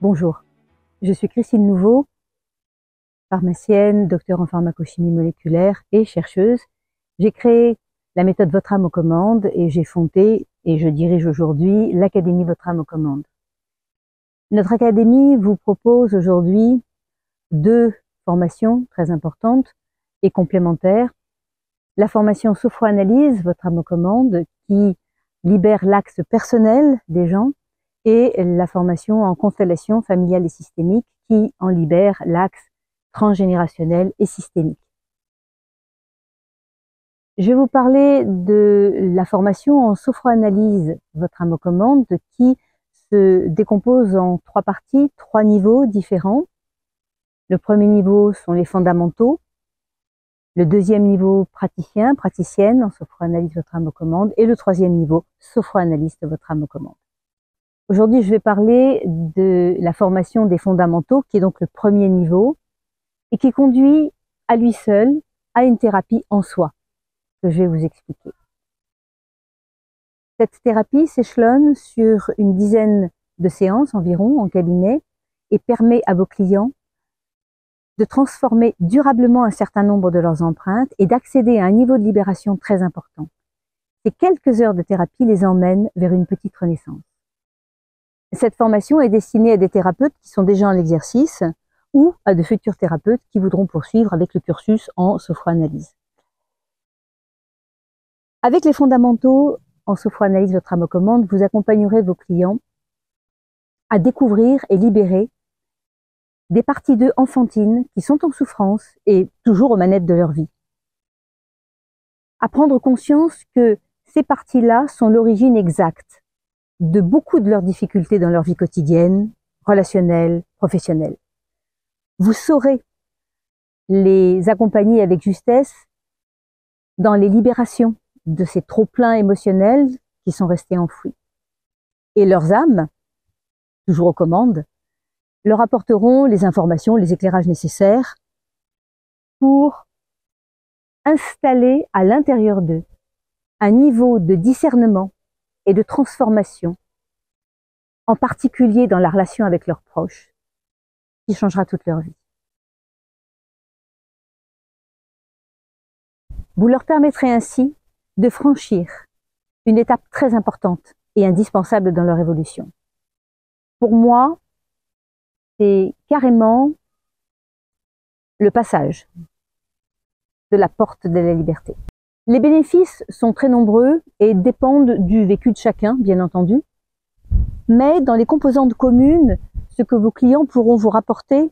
Bonjour, je suis Christine Nouveau, pharmacienne, docteur en pharmacochimie moléculaire et chercheuse. J'ai créé la méthode Votre âme aux commandes et j'ai fondé et je dirige aujourd'hui l'Académie Votre âme aux commandes. Notre académie vous propose aujourd'hui 2 formations très importantes et complémentaires. La formation Sophroanalyse, Votre âme aux commandes, qui libère l'axe personnel des gens, et la formation en constellation familiale et systémique qui en libère l'axe transgénérationnel et systémique. Je vais vous parler de la formation en sophroanalyse, Votre âme aux commandes, qui se décompose en 3 parties, 3 niveaux différents. Le premier niveau sont les fondamentaux. Le deuxième niveau, praticien, praticienne en sophroanalyse, Votre âme aux commandes. Et le troisième niveau, sophroanalyste, Votre âme aux commandes. Aujourd'hui, je vais parler de la formation des fondamentaux, qui est donc le premier niveau, et qui conduit à lui seul à une thérapie en soi, que je vais vous expliquer. Cette thérapie s'échelonne sur une dizaine de séances environ en cabinet et permet à vos clients de transformer durablement un certain nombre de leurs empreintes et d'accéder à un niveau de libération très important. Ces quelques heures de thérapie les emmènent vers une petite renaissance. Cette formation est destinée à des thérapeutes qui sont déjà en exercice ou à de futurs thérapeutes qui voudront poursuivre avec le cursus en sophroanalyse. Avec les fondamentaux en sophroanalyse Votre âme aux commandes, vous accompagnerez vos clients à découvrir et libérer des parties d'eux enfantines qui sont en souffrance et toujours aux manettes de leur vie. À prendre conscience que ces parties-là sont l'origine exacte de beaucoup de leurs difficultés dans leur vie quotidienne, relationnelle, professionnelle. Vous saurez les accompagner avec justesse dans les libérations de ces trop-pleins émotionnels qui sont restés enfouis. Et leurs âmes, toujours aux commandes, leur apporteront les informations, les éclairages nécessaires pour installer à l'intérieur d'eux un niveau de discernement et de transformation, en particulier dans la relation avec leurs proches, qui changera toute leur vie. Vous leur permettrez ainsi de franchir une étape très importante et indispensable dans leur évolution. Pour moi, c'est carrément le passage de la porte de la liberté. Les bénéfices sont très nombreux et dépendent du vécu de chacun, bien entendu. Mais dans les composantes communes, ce que vos clients pourront vous rapporter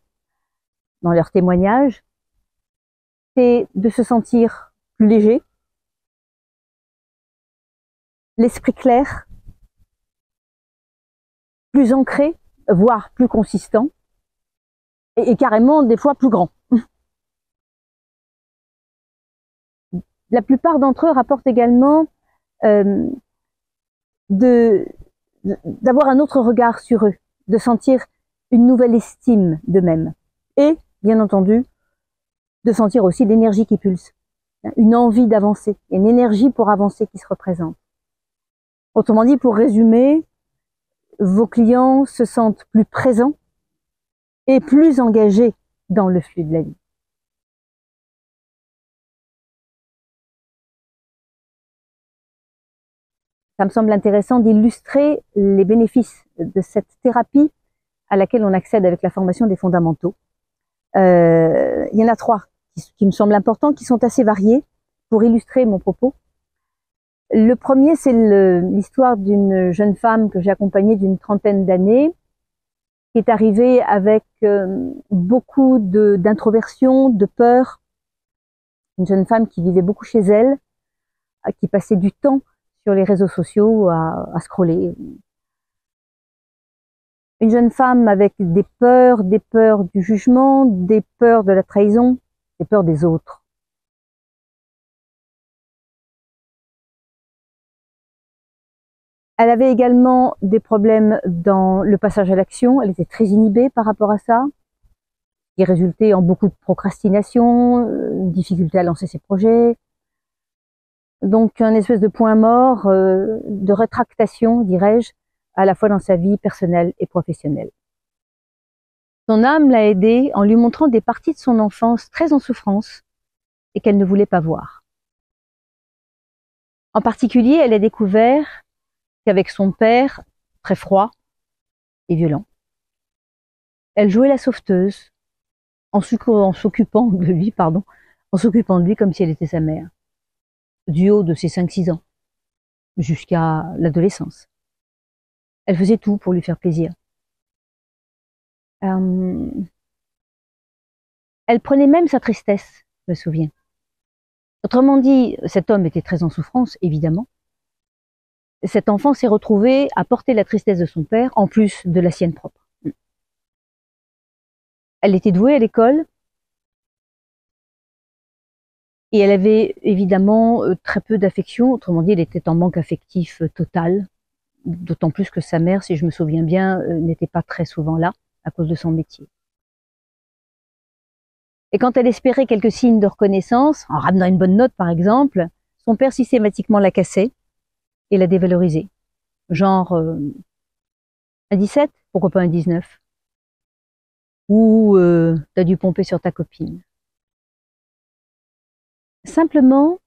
dans leurs témoignages, c'est de se sentir plus léger, l'esprit clair, plus ancré, voire plus consistant, et carrément des fois plus grand. La plupart d'entre eux rapportent également d'avoir un autre regard sur eux, de sentir une nouvelle estime d'eux-mêmes. Et, bien entendu, de sentir aussi l'énergie qui pulse, une envie d'avancer, une énergie pour avancer qui se représente. Autrement dit, pour résumer, vos clients se sentent plus présents et plus engagés dans le flux de la vie. Ça me semble intéressant d'illustrer les bénéfices de cette thérapie à laquelle on accède avec la formation des fondamentaux. Il y en a 3 qui me semblent importants, qui sont assez variés pour illustrer mon propos. Le premier, c'est l'histoire d'une jeune femme que j'ai accompagnée d'une 30aine d'années, qui est arrivée avec beaucoup d'introversion, de peur. Une jeune femme qui vivait beaucoup chez elle, qui passait du temps sur les réseaux sociaux à scroller. Une jeune femme avec des peurs du jugement, des peurs de la trahison, des peurs des autres. Elle avait également des problèmes dans le passage à l'action, elle était très inhibée par rapport à ça, qui résultait en beaucoup de procrastination, une difficulté à lancer ses projets. Donc un espèce de point mort, de rétractation, dirais-je, à la fois dans sa vie personnelle et professionnelle. Son âme l'a aidée en lui montrant des parties de son enfance très en souffrance et qu'elle ne voulait pas voir. En particulier, elle a découvert qu'avec son père, très froid et violent, elle jouait la sauveteuse en s'occupant de lui, comme si elle était sa mère, du haut de ses 5-6 ans jusqu'à l'adolescence. Elle faisait tout pour lui faire plaisir. Elle prenait même sa tristesse, je me souviens. Autrement dit, cet homme était très en souffrance, évidemment. Cet enfant s'est retrouvé à porter la tristesse de son père, en plus de la sienne propre. Elle était douée à l'école, et elle avait évidemment très peu d'affection, autrement dit, elle était en manque affectif total, d'autant plus que sa mère, si je me souviens bien, n'était pas très souvent là, à cause de son métier. Et quand elle espérait quelques signes de reconnaissance, en ramenant une bonne note par exemple, son père systématiquement la cassait et la dévalorisait. Genre un 17, pourquoi pas un 19? Ou t'as dû pomper sur ta copine. Simplement,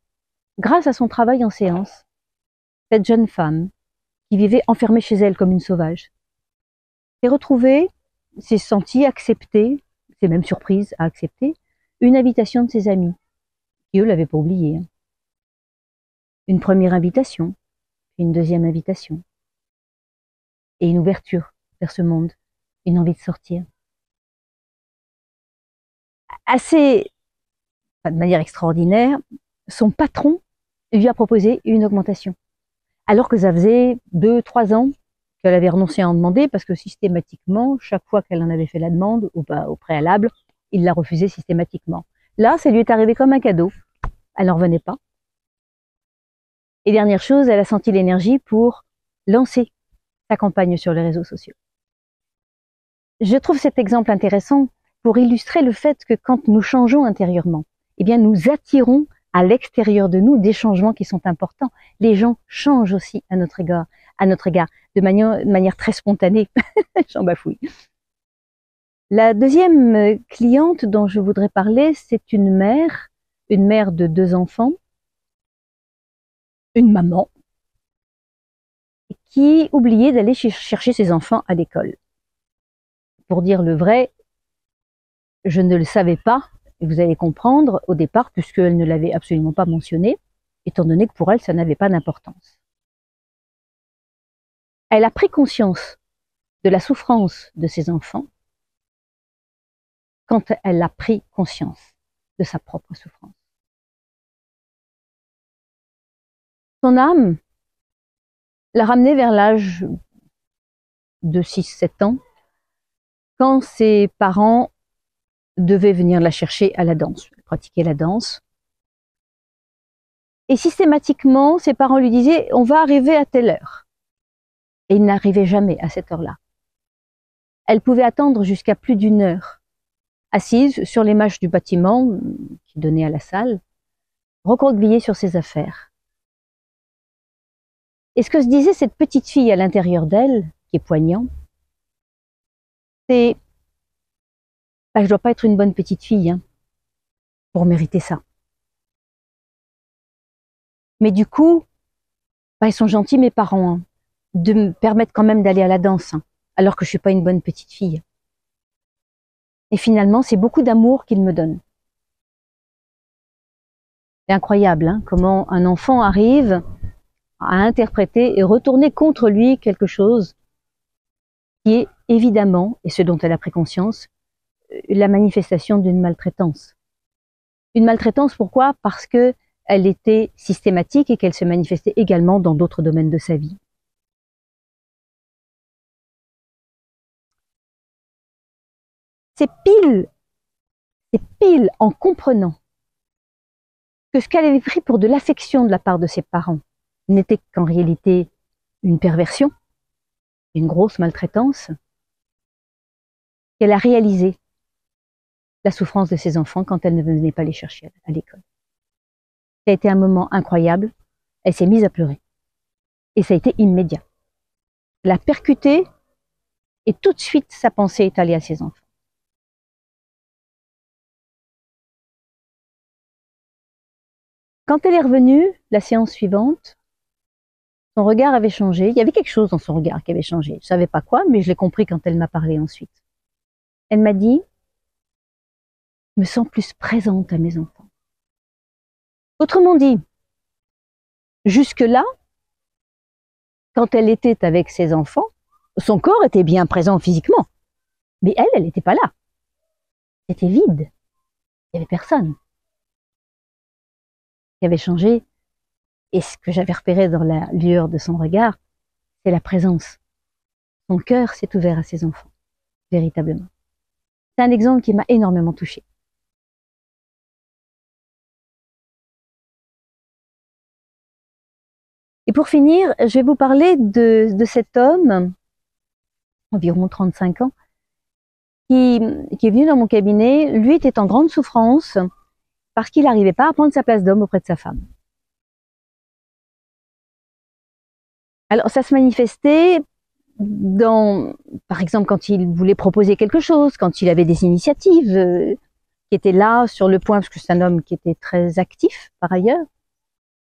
grâce à son travail en séance, cette jeune femme, qui vivait enfermée chez elle comme une sauvage, s'est retrouvée, s'est sentie acceptée, s'est même surprise à accepter, une invitation de ses amis, qui eux l'avaient pas oublié. Une première invitation, une deuxième invitation, et une ouverture vers ce monde, une envie de sortir. De manière extraordinaire, son patron lui a proposé une augmentation, alors que ça faisait 2-3 ans qu'elle avait renoncé à en demander, parce que systématiquement, chaque fois qu'elle en avait fait la demande, au préalable, il la refusait systématiquement. Là, ça lui est arrivé comme un cadeau. Elle n'en revenait pas. Et dernière chose, elle a senti l'énergie pour lancer sa campagne sur les réseaux sociaux. Je trouve cet exemple intéressant pour illustrer le fait que quand nous changeons intérieurement, eh bien, nous attirons à l'extérieur de nous des changements qui sont importants. Les gens changent aussi à notre égard de manière très spontanée. J'en bafouille. La deuxième cliente dont je voudrais parler, c'est une mère de 2 enfants, une maman, qui oubliait d'aller chercher ses enfants à l'école. Pour dire le vrai, je ne le savais pas, et vous allez comprendre au départ, puisqu'elle ne l'avait absolument pas mentionné, étant donné que pour elle, ça n'avait pas d'importance. Elle a pris conscience de la souffrance de ses enfants quand elle a pris conscience de sa propre souffrance. Son âme l'a ramenée vers l'âge de 6-7 ans, quand ses parents devaient venir la chercher à la danse, pratiquer la danse. Et systématiquement, ses parents lui disaient « on va arriver à telle heure ». Et il n'arrivait jamais à cette heure-là. Elle pouvait attendre jusqu'à plus d'1 heure, assise sur les marches du bâtiment qui donnait à la salle, recroquevillée sur ses affaires. Et ce que se disait cette petite fille à l'intérieur d'elle, qui est poignant, c'est « je dois pas être une bonne petite fille pour mériter ça ». Mais du coup, ils sont gentils mes parents, de me permettre quand même d'aller à la danse, alors que je suis pas une bonne petite fille. Et finalement, c'est beaucoup d'amour qu'il me donne. C'est incroyable comment un enfant arrive à interpréter et retourner contre lui quelque chose qui est évidemment, et ce dont elle a pris conscience, la manifestation d'une maltraitance. Une maltraitance, pourquoi? Parce que elle était systématique et qu'elle se manifestait également dans d'autres domaines de sa vie. C'est pile en comprenant que ce qu'elle avait pris pour de l'affection de la part de ses parents n'était qu'en réalité une perversion, une grosse maltraitance, qu'elle a réalisé la souffrance de ses enfants quand elle ne venait pas les chercher à l'école. Ça a été un moment incroyable, elle s'est mise à pleurer. Et ça a été immédiat. Elle a percuté et tout de suite sa pensée est allée à ses enfants. Quand elle est revenue, la séance suivante, son regard avait changé. Il y avait quelque chose dans son regard qui avait changé. Je ne savais pas quoi, mais je l'ai compris quand elle m'a parlé ensuite. Elle m'a dit, je me sens plus présente à mes enfants. Autrement dit, jusque-là, quand elle était avec ses enfants, son corps était bien présent physiquement. Mais elle n'était pas là. C'était vide. Il n'y avait personne. Ce qui avait changé, et ce que j'avais repéré dans la lueur de son regard, c'est la présence. Son cœur s'est ouvert à ses enfants, véritablement. C'est un exemple qui m'a énormément touchée. Et pour finir, je vais vous parler de cet homme, environ 35 ans, qui est venu dans mon cabinet. Lui était en grande souffrance parce qu'il n'arrivait pas à prendre sa place d'homme auprès de sa femme. Alors ça se manifestait par exemple, quand il voulait proposer quelque chose, quand il avait des initiatives qui étaient là sur le point, parce que c'est un homme qui était très actif par ailleurs.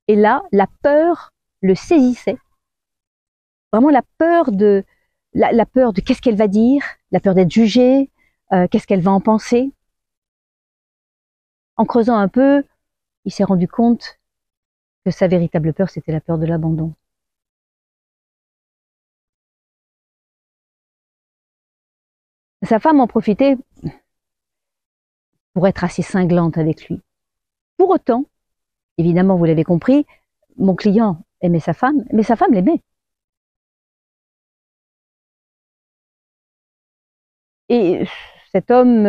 Et là, la peur le saisissait. Vraiment la peur de qu'est-ce qu'elle va dire, la peur d'être jugée, qu'est-ce qu'elle va en penser. En creusant un peu, il s'est rendu compte que sa véritable peur, c'était la peur de l'abandon. Sa femme en profitait pour être assez cinglante avec lui. Pour autant, évidemment, vous l'avez compris, mon client aimait sa femme, mais sa femme l'aimait. Et cet homme,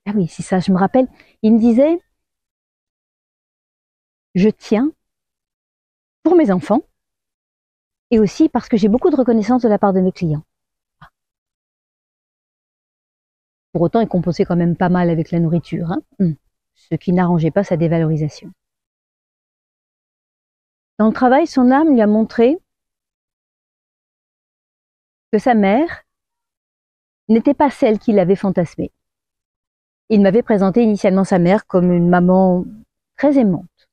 ah oui, c'est ça, je me rappelle, il me disait, je tiens pour mes enfants et aussi parce que j'ai beaucoup de reconnaissance de la part de mes clients. Pour autant, il composait quand même pas mal avec la nourriture, hein, ce qui n'arrangeait pas sa dévalorisation. Dans le travail, son âme lui a montré que sa mère n'était pas celle qu'il avait fantasmée. Il m'avait présenté initialement sa mère comme une maman très aimante.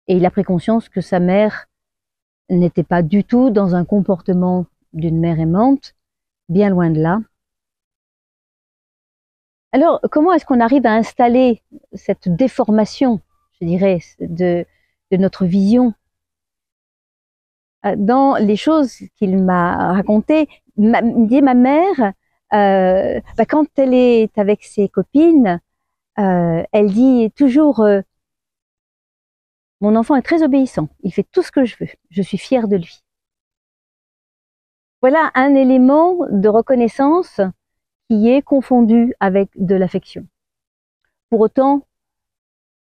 Et il a pris conscience que sa mère n'était pas du tout dans un comportement d'une mère aimante, bien loin de là. Alors, comment est-ce qu'on arrive à installer cette déformation, je dirais, de notre vision dans les choses qu'il m'a racontées? Ma mère, quand elle est avec ses copines, elle dit toujours mon enfant est très obéissant, il fait tout ce que je veux, je suis fière de lui. Voilà un élément de reconnaissance qui est confondu avec de l'affection. Pour autant,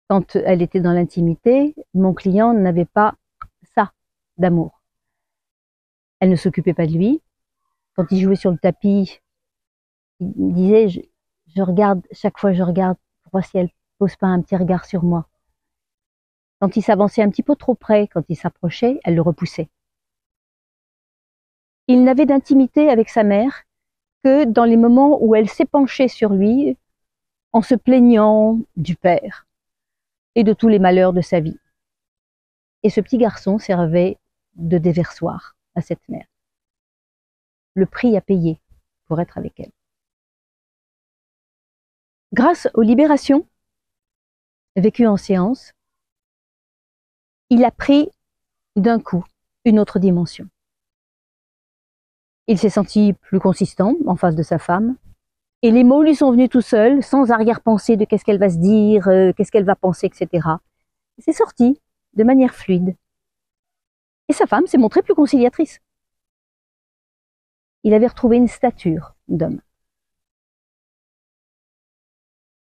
quand elle était dans l'intimité, mon client n'avait pas ça d'amour. Elle ne s'occupait pas de lui. Quand il jouait sur le tapis, il disait je regarde, chaque fois je regarde pour voir si elle pose pas un petit regard sur moi. Quand il s'avançait un petit peu trop près, quand il s'approchait, elle le repoussait. Il n'avait d'intimité avec sa mère que dans les moments où elle s'épanchait sur lui en se plaignant du père et de tous les malheurs de sa vie. Et ce petit garçon servait de déversoir à cette mère. Le prix à payer pour être avec elle. Grâce aux libérations vécues en séance, il a pris d'un coup une autre dimension. Il s'est senti plus consistant en face de sa femme, et les mots lui sont venus tout seuls, sans arrière-pensée de qu'est-ce qu'elle va se dire, qu'est-ce qu'elle va penser, etc. C'est sorti de manière fluide. Et sa femme s'est montrée plus conciliatrice. Il avait retrouvé une stature d'homme.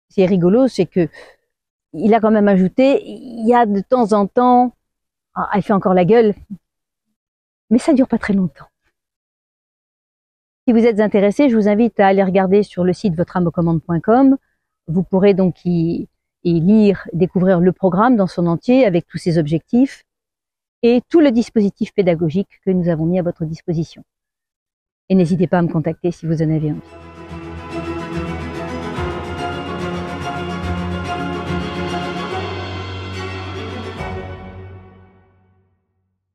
Ce qui est rigolo, c'est que il a quand même ajouté, il y a de temps en temps, elle fait encore la gueule, mais ça dure pas très longtemps. Si vous êtes intéressé, je vous invite à aller regarder sur le site votreameauxcommandes.com. Vous pourrez donc y lire, découvrir le programme dans son entier avec tous ses objectifs et tout le dispositif pédagogique que nous avons mis à votre disposition. Et n'hésitez pas à me contacter si vous en avez envie.